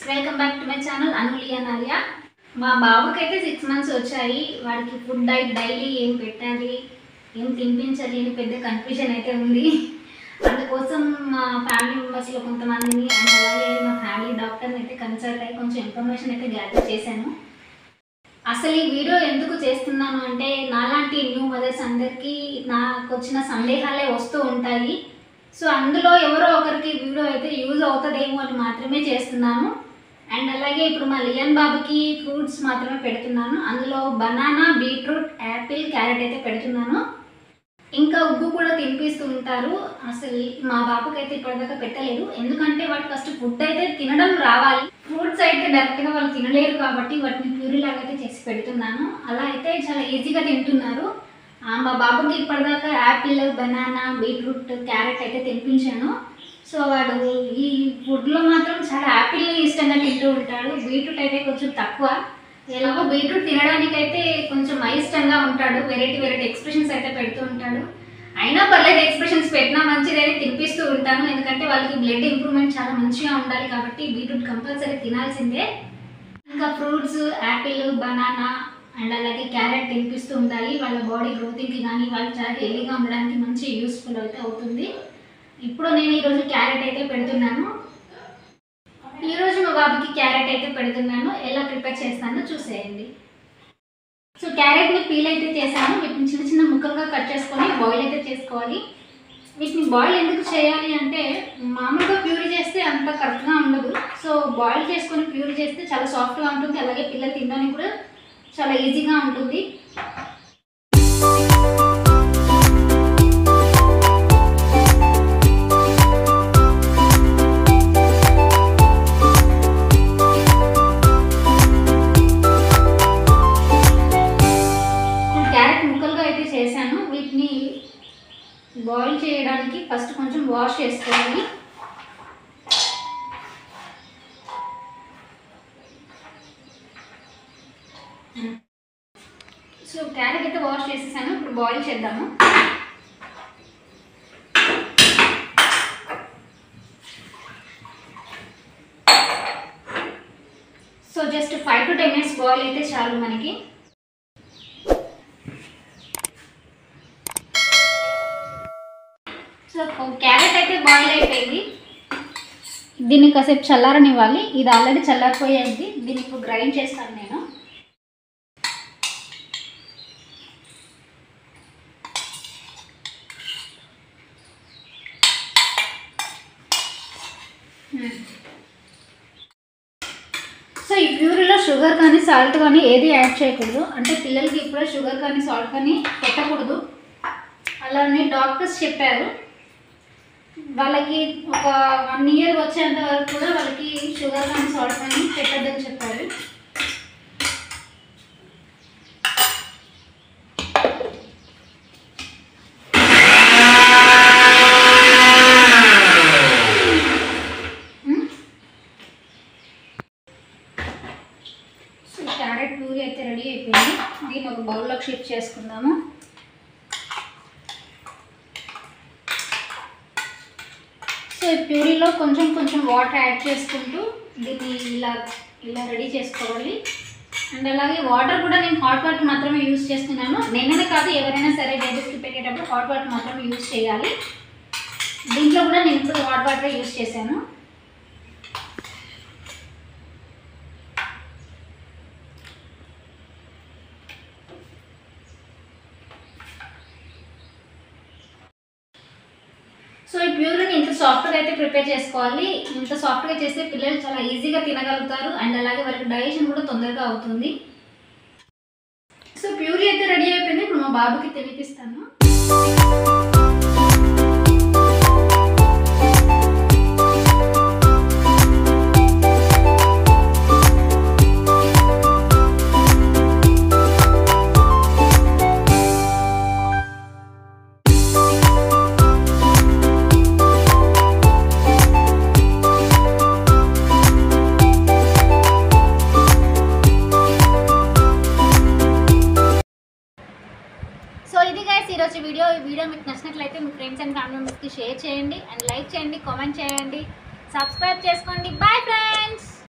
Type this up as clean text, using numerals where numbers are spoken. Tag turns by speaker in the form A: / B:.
A: Welcome back to my channel అనులియా నార్యా. మా బాబుకి అయితే 6 months వచ్చాయి. వాడికి ఫుడ్ డైట్ డైలీ ఏం పెట్టాలి, ఏం తినిపించాలి అని పెద్ద కన్ఫ్యూజన్ అయితే ఉంది. అందుకోసం మా ఫ్యామిలీ మెంబర్స్లో కొంతమందిని అండ్ అలాగే మా ఫ్యామిలీ డాక్టర్ని అయితే కన్సల్ట్ అయ్యి కొంచెం ఇన్ఫర్మేషన్ అయితే గ్యాదర్ చేశాను. అసలు ఈ వీడియో ఎందుకు చేస్తున్నాను అంటే, నాలాంటి న్యూ మదర్స్ అందరికీ నాకు వచ్చిన సందేహాలే వస్తూ ఉంటాయి. సో అందులో ఎవరో ఒకరికి వీడియో అయితే యూజ్ అవుతుందేమో అని మాత్రమే చేస్తున్నాను. అండ్ అలాగే ఇప్పుడు మా లియన్ బాబుకి ఫ్రూట్స్ మాత్రమే పెడుతున్నాను. అందులో బనానా, బీట్రూట్, యాపిల్, క్యారెట్ అయితే పెడుతున్నాను. ఇంకా ఉగ్గు కూడా తినిపిస్తూ ఉంటారు. అసలు మా బాబుకి అయితే ఇప్పటిదాకా పెట్టలేదు, ఎందుకంటే వాటి ఫస్ట్ ఫుడ్ అయితే తినడం రావాలి. ఫ్రూట్స్ అయితే డైరెక్ట్గా వాళ్ళు తినలేరు కాబట్టి వాటిని ప్యూరీ లాగా అయితే చేసి పెడుతున్నాను. అలా అయితే చాలా ఈజీగా తింటున్నారు. మా బాబుకి ఇప్పటిదాకా యాపిల్, బనానా, బీట్రూట్, క్యారెట్ అయితే తినిపించాను. సో వాడు ఈ ఫుడ్లో మాత్రం చాలా యాపిల్ ఇష్టంగా తింటూ ఉంటాడు. బీట్రూట్ అయితే కొంచెం తక్కువ. ఎలాగో బీట్రూట్ తినడానికి అయితే కొంచెం అయిష్టంగా ఉంటాడు. వెరైటీ ఎక్స్ప్రెషన్స్ అయితే పెడుతూ ఉంటాడు. అయినా పర్లేదు, ఎక్స్ప్రెషన్స్ పెట్టినా మంచిదని తినిపిస్తూ ఉంటాను. ఎందుకంటే వాళ్ళకి బ్లడ్ ఇంప్రూవ్మెంట్ చాలా మంచిగా ఉండాలి కాబట్టి బీట్రూట్ కంపల్సరీ తినాల్సిందే. ఇంకా ఫ్రూట్స్, యాపిల్, బనానా అండ్ అలాగే క్యారెట్ తినిపిస్తూ ఉండాలి. వాళ్ళ బాడీ గ్రోతింగ్కి కానీ వాళ్ళు చాలా హెల్తీగా ఉండడానికి మంచి యూస్ఫుల్ అయితే అవుతుంది. ఇప్పుడు నేను ఈరోజు క్యారెట్ అయితే పెడుతున్నాను. ఈరోజు మా బాబుకి క్యారెట్ అయితే పెడుతున్నాను. ఎలా ప్రిపేర్ చేస్తానో చూసేయండి. సో క్యారెట్ని పీల్ అయితే చేశాను. వీటిని చిన్న చిన్న ముక్కలుగా కట్ చేసుకొని బాయిల్ అయితే చేసుకోవాలి. వీటిని బాయిల్ ఎందుకు చేయాలి అంటే, మామూలుగా ప్యూరీ చేస్తే అంత కరెక్ట్గా ఉండదు. సో బాయిల్ చేసుకొని ప్యూరీ చేస్తే చాలా సాఫ్ట్గా ఉంటుంది. అలాగే పిల్లలు తినడానికి కూడా చాలా ఈజీగా ఉంటుంది. క్యారెట్ ముక్కలుగా అయితే చేశాను. వీటిని బాయిల్ చేయడానికి ఫస్ట్ కొంచెం వాష్ చేసుకోవాలి. సో క్యారెట్ అయితే వాష్ చేసేసాను. ఇప్పుడు బాయిల్ చేద్దాము. So just 5 to 10 minutes boil అయితే చాలు మనకి. సో క్యారెట్ అయితే బాయిల్ అయిపోయింది. దీన్ని కాసేపు చల్లారనివ్వాలి. ఇది ఆల్రెడీ చల్లారిపోయేది. దీన్ని ఇప్పుడు గ్రైండ్ చేస్తాను నేను. సో ఈ ప్యూరీలో షుగర్ కానీ సాల్ట్ కానీ ఏది యాడ్ చేయకూడదు. అంటే పిల్లలకి ఇప్పుడే షుగర్ కానీ సాల్ట్ కానీ పెట్టకూడదు అలానే డాక్టర్స్ చెప్పారు. వాళ్ళకి ఒక 1 year వచ్చేంత వరకు కూడా వాళ్ళకి షుగర్ కానీ సాల్ట్ కానీ పెట్టద్దని చెప్పారు. క్యారెట్ ప్యూరీ అయితే రెడీ అయిపోయింది. దీన్ని ఒక బౌల్లోకి షిఫ్ట్ చేసుకుందాము. సో ఈ ప్యూరీలో కొంచెం వాటర్ యాడ్ చేసుకుంటూ దీన్ని ఇలా రెడీ చేసుకోవాలి. అండ్ అలాగే వాటర్ కూడా నేను హాట్ వాటర్ మాత్రమే యూజ్ చేస్తున్నాను. నేననే కాదు, ఎవరైనా సరే బేబీస్కి పెట్టేటప్పుడు హాట్ వాటర్ మాత్రమే యూజ్ చేయాలి. దీంట్లో కూడా నేను ఇప్పుడు హాట్ వాటర్ యూజ్ చేశాను. సో ఈ ప్యూరీని ఇంత సాఫ్ట్గా అయితే ప్రిపేర్ చేసుకోవాలి. ఇంత సాఫ్ట్గా చేస్తే పిల్లలు చాలా ఈజీగా తినగలుగుతారు. అండ్ అలాగే వాళ్ళకి డైజెషన్ కూడా తొందరగా అవుతుంది. సో ప్యూరీ అయితే రెడీ అయిపోయింది. ఇప్పుడు మా బాబుకి తినిపిస్తాను. ఈరోజు వీడియో మీకు నచ్చినట్లయితే మీ ఫ్రెండ్స్ అండ్ ఫ్యామిలీ మెంబర్స్కి షేర్ చేయండి అండ్ లైక్ చేయండి, కామెంట్ చేయండి, సబ్స్క్రైబ్ చేసుకోండి. Bye friends.